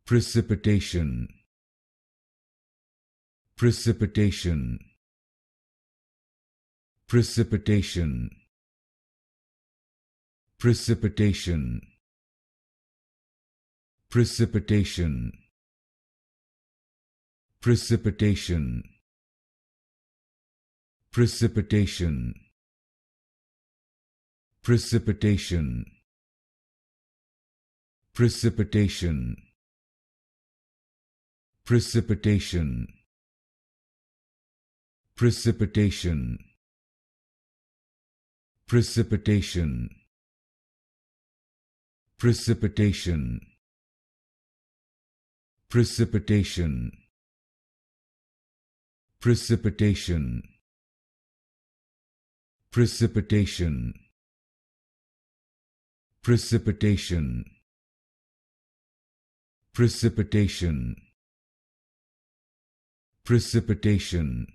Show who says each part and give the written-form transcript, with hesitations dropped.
Speaker 1: Precipitation. Precipitation. Precipitation. Precipitation. Precipitation. Precipitation. Precipitation. Precipitation. Precipitation. Precipitation. Precipitation. Precipitation. Precipitation. Precipitation. Precipitation. Precipitation. Precipitation. Precipitation. Precipitation.